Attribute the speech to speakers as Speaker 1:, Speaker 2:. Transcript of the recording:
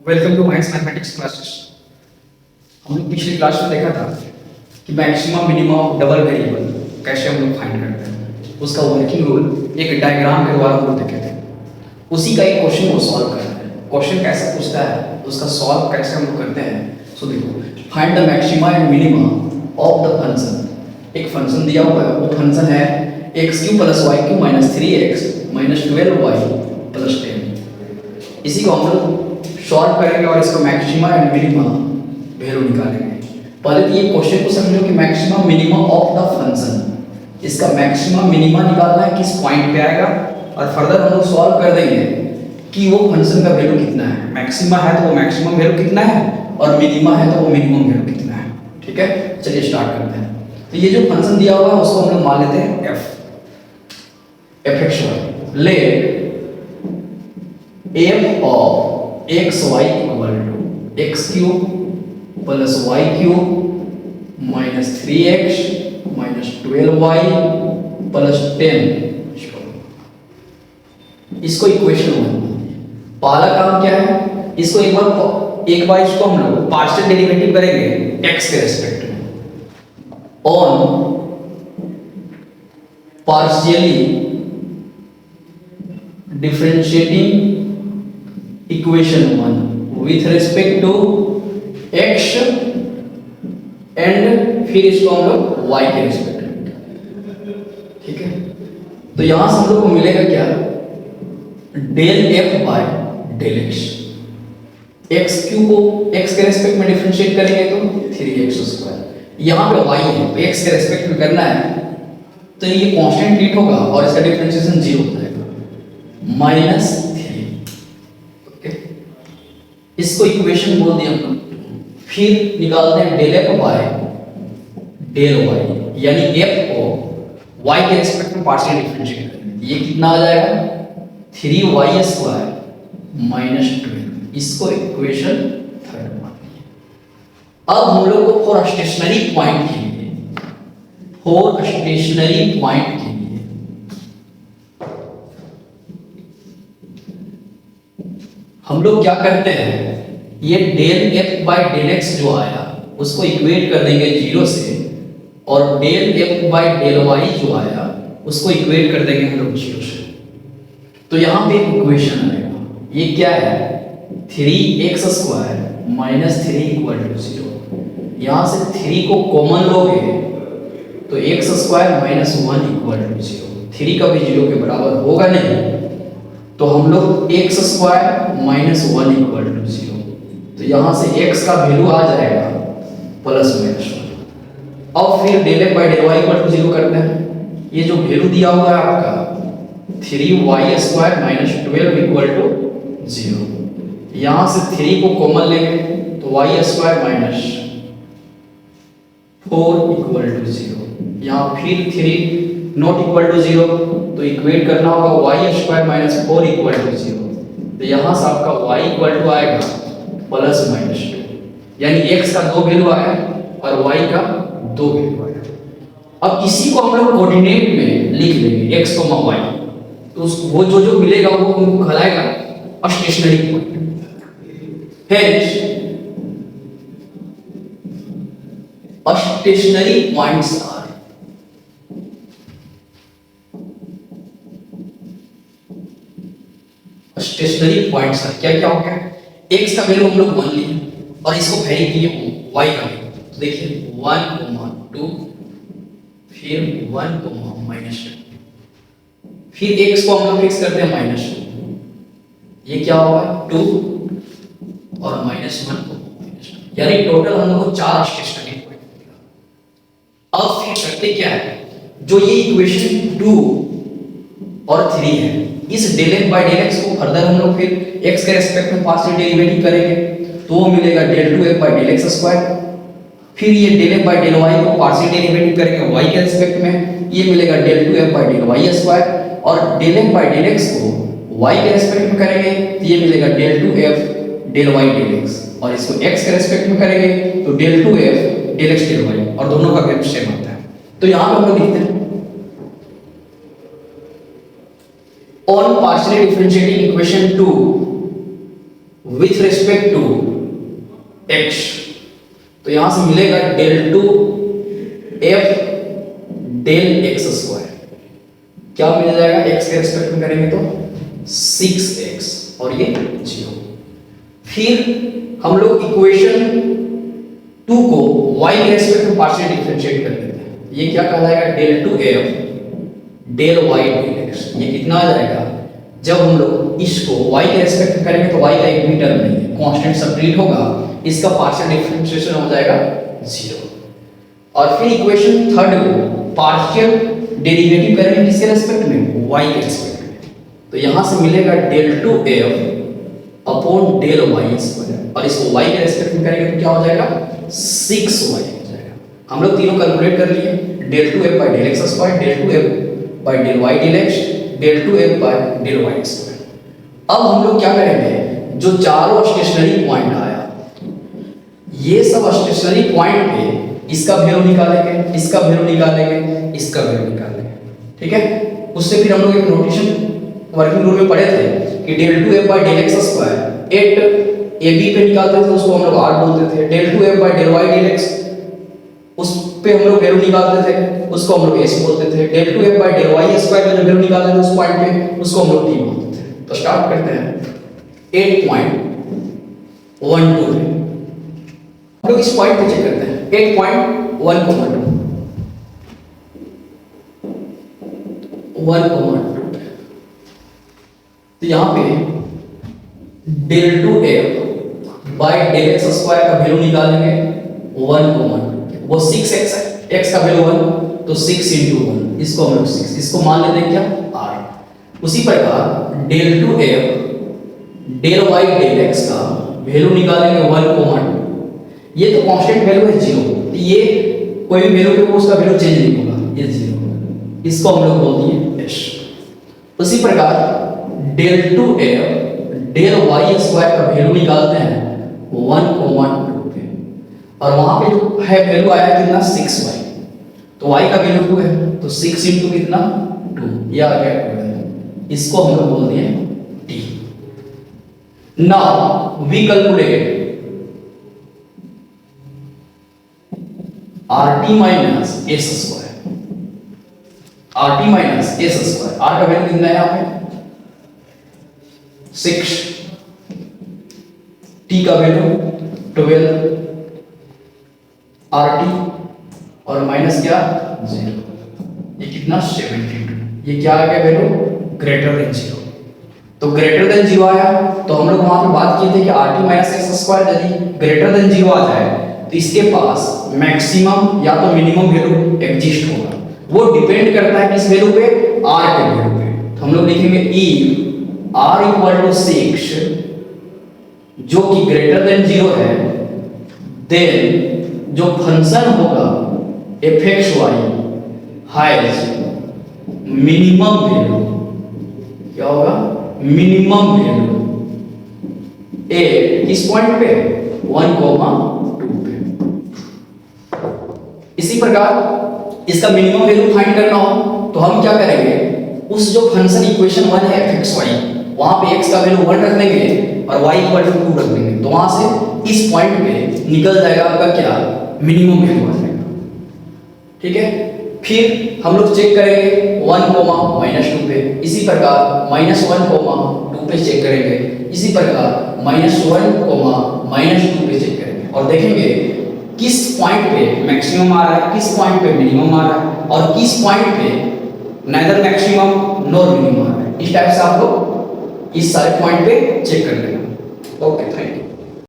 Speaker 1: Welcome to mines mathematics classes. हम लोग पिछली क्लास में देखा था कि मैक्सिमम मिनिमम डबल वेरिएबल कैसे हम लोग फाइंड करते हैं, उसका वर्किंग रूल एक डायग्राम के द्वारा हम लोग देखे थे। उसी का एक क्वेश्चन को सॉल्व करना है। क्वेश्चन कैसे पूछता है, उसका सॉल्व कैसे हम लोग करते हैं। सो देखो, find the maxima and minima of the function. एक फंक्शन दिया हुआ है, वो फंक्शन है x³ + y³ - 3x - 12y + 10। इसी को हम लोग सॉल्व करेंगे और इसका मैक्सिमा एंड मिनिमा वैल्यू निकालेंगे। पहले तो ये क्वेश्चन को समझो कि maxima minima of the function, इसका मैक्सिमा मिनिमा निकालना है किस पॉइंट पे आएगा, और फर्दर हम लोग सॉल्व कर देंगे कि वो फंक्शन का वैल्यू कितना है। मैक्सिमा है तो वो मैक्सिमम वैल्यू कितना है, और मिनिमा है तो वो मिनिमम वैल्यू कितना है। ठीक है, चलिए स्टार्ट करते हैं। तो ये जो फंक्शन दिया हुआ है उसको हम लोग मान लेते हैं f(x)। Let f of xy = x³ + y³ - 3x - 12y + 10। इसको इक्वेशन 1। पहला काम क्या है, इसको एक बार इसको हम लोग पार्शियल डेरिवेटिव करेंगे x के रिस्पेक्ट में। On partially differentiating equation 1 with respect to x, and फिर इसको हम लोग y के रिस्पेक्ट में। ठीक है, तो यहां से हम लोग को मिलेगा क्या, डेल f/x। x³ को x के रिस्पेक्ट में डिफरेंशिएट करेंगे तो 3x²। यहां पे y है तो x के रिस्पेक्ट में करना है, तो ये कांस्टेंट ट्रीट होगा और इसका डिफरेंशिएशन 0 हो जाएगा -3। ओके, इसको इक्वेशन बोल दिया हम। फिर निकालते हैं डेल f/y, यानी f को y के रिस्पेक्ट में पार्शियल डिफरेंशिएट करेंगे। ये कितना आ जाएगा, 3y² - 12। इसको इक्वेशन 3 मान लिया। अब हम लोग को फॉर स्टेशनरी पॉइंट के लिए हम लोग क्या करते हैं, ये डेल f/x जो आया उसको इक्वेट कर देंगे 0 से, और डेल f/y जो आया उसको इक्वेट कर देंगे हम लोग 0 से। तो यहाँ पे एक इक्वेशन आएगा, ये क्या है, 3x² - 3 = 0। यहाँ से 3 को कॉमन लोगे तो x² - 1 = 0। 3 का भी 0 के बराबर होगा नहीं, तो हम लोग x² - 1 = 0। तो यहाँ से x का वैल्यू आ जाएगा +-1। अब फिर डेल f/y = 0 करते हैं। ये जो वैल्यू दिया हुआ है आपका 3y² - 12 = 0। यहाँ से 3 को कॉमन लेंगे तो y² - 4 = 0। यहाँ फिर 3 नॉट इक्वल टू 0, तो इक्वेट करना होगा y² - 4 = 0। तो यहाँ से आपका y = आएगा +-2, यानी x का 2 वैल्यू आया और y का 2 वैल्यू आया। अब इसी को हम लोग कोऑर्डिनेट में लिख लेंगे x, y। तो वो जो मिलेगा वो हमको कहलाएगा stationary point. Stationary points are क्या क्या हो गया, x का वैल्यू हम लोग 1 लिए और इसको वेरी किए y का वैल्यू। तो देखिए 1, 2, फिर 1, -2, फिर x को हम लोग फिक्स करते हैं -2। ये क्या होगा, 2 और -1, यानी टोटल हम लोग को 4 स्टेशनरी पॉइंट मिला। अब फिर करते क्या है, जो ये इक्वेशन 2 और 3 है, इस डेल f/x को फर्दर हम लोग फिर x के रिस्पेक्ट में पार्शियल डेरिवेटिव करेंगे तो वो मिलेगा डेल 2f/x²। फिर ये डेल f/y को पार्शियल डेरिवेटिव करेंगे y के रिस्पेक्ट में, ये मिलेगा डेल 2f/y²। और डेल f/x को y के रिस्पेक्ट में करेंगे तो ये मिलेगा डेल 2f/y/x, और इसको x के रिस्पेक्ट में करेंगे तो डेल 2f/x/y, और दोनों का वैल्यू सेम आता है। तो यहाँ पे हम लोग लिखते हैं on partially differentiating equation 2 with respect to x, तो यहां से मिलेगा del 2 f del x square. क्या मिल जाएगा, x के रिस्पेक्ट में करेंगे तो 6x और ये 0। फिर हम लोग इक्वेशन 2 को y के रिस्पेक्ट में पार्शियल डिफरेंशिएट कर देते हैं। ये क्या कहलाएगा, del 2f del y del x। ये कितना आ जाएगा, जब हम लोग इसको y के रिस्पेक्ट में करेंगे तो y का एक भी टर्म नहीं है, कांस्टेंट सेपरेट होगा, इसका पार्शियल डिफरेंशिएशन हो जाएगा 0। और फिर इक्वेशन थर्ड को पार्शियल डेरिवेटिव करेंगे किसके रिस्पेक्ट में, y के रिस्पेक्ट में, तो यहां से मिलेगा del 2f upon del y square, और इसको y के रिस्पेक्ट में करेंगे तो क्या हो जाएगा, 6y हो जाएगा। हम लोग तीनों कैलकुलेट कर लिए, del 2f by del x square, del 2f by del y del x, del 2f by del y square. अब हम लोग क्या करेंगे, जो चारों स्टेशनरी पॉइंट आया, ये सब स्टेशनरी पॉइंट पे इसका वैल्यू निकालेंगे, इसका वैल्यू निकालेंगे, इसका वैल्यू निकालेंगे, ठीक है। उससे फिर हम लोग एक नोटेशन वर्किंग रूल में पढ़े थे कि del 2f by del x square at a b पे निकालते थे, उसको हम लोग r बोलते थे। del 2f by del y del x उस पे हम लोग वैल्यू निकालते थे, उसको हम लोग s बोलते थे। del 2f by del y square में जो वैल्यू निकालते थे उस पॉइंट पे, उसको हम लोग t बोलते थे। तो स्टार्ट करते हैं 8.12 पे। हम लोग इस पॉइंट पे चेक करते हैं 8.1.2 तो यहां पे del 2f by del x square का वैल्यू निकालेंगे 1.2, वो 6x है, x का वैल्यू 1, तो 6 into 1, इसको हम लोग 6, इसको मान लेते हैं क्या, r। उसी प्रकार del 2f del y del x का वैल्यू निकालेंगे 1.2, ये तो कांस्टेंट वैल्यू है 0, तो ये कोई भी वैल्यू पे उसका वैल्यू चेंज नहीं होगा, ये 0 होगा, इसको हम लोग बोलते हैं h। उसी प्रकार del 2f del y square का वैल्यू निकालते हैं 1.2 पे, और वहां पे जो है वैल्यू आया कितना, 6y, तो y का वैल्यू 2 है, तो 6 into कितना 2, ये आ गया 12, इसको हम लोग बोलते हैं t। Now we calculate RT minus S square, RT minus S square, R का वैल्यू कितना है यहाँ पे 6, T का वैल्यू 12, RT और माइनस क्या 0, ये कितना 72, ये क्या आ गया वैल्यू ग्रेटर देन 0। तो ग्रेटर देन 0 आया, तो हम लोग वहां पे बात किए थे कि RT minus S स्क्वायर यदि ग्रेटर देन 0 आ जाए तो इसके पास मैक्सिमम या तो मिनिमम वैल्यू एग्जिस्ट होगा, वो डिपेंड करता है किस वैल्यू पे, r के वैल्यू पे। तो हम लोग लिखेंगे if r इक्वल टू 6 जो कि ग्रेटर देन 0 है, देन जो फंक्शन होगा fxy हैज मिनिमम वैल्यू, क्या होगा, मिनिमम वैल्यू ए किस पॉइंट पे 1.2 पे। इसी प्रकार इसका मिनिमम वैल्यू फाइंड करना हो तो हम क्या करेंगे, उस जो फंक्शन इक्वेशन 1 है fxy, वहां पे x का वैल्यू 1 रख देंगे और y इक्वल टू 2 रख देंगे, तो वहां से इस पॉइंट पे निकल जाएगा आपका क्या, मिनिमम वैल्यू आ जाएगा, ठीक है। फिर हम लोग चेक करेंगे 1, -2 पे, इसी प्रकार -1, 2 पे चेक करेंगे, इसी प्रकार -1, -2 पे चेक करेंगे, और देखेंगे किस पॉइंट पे मैक्सिमम आ रहा है, किस पॉइंट पे मिनिमम आ रहा है, और किस पॉइंट पे नाइदर मैक्सिमम नॉर मिनिमम आ रहा है। इस टाइप से आप लोग इस सारे पॉइंट पे चेक कर लेना। Okay, thank you.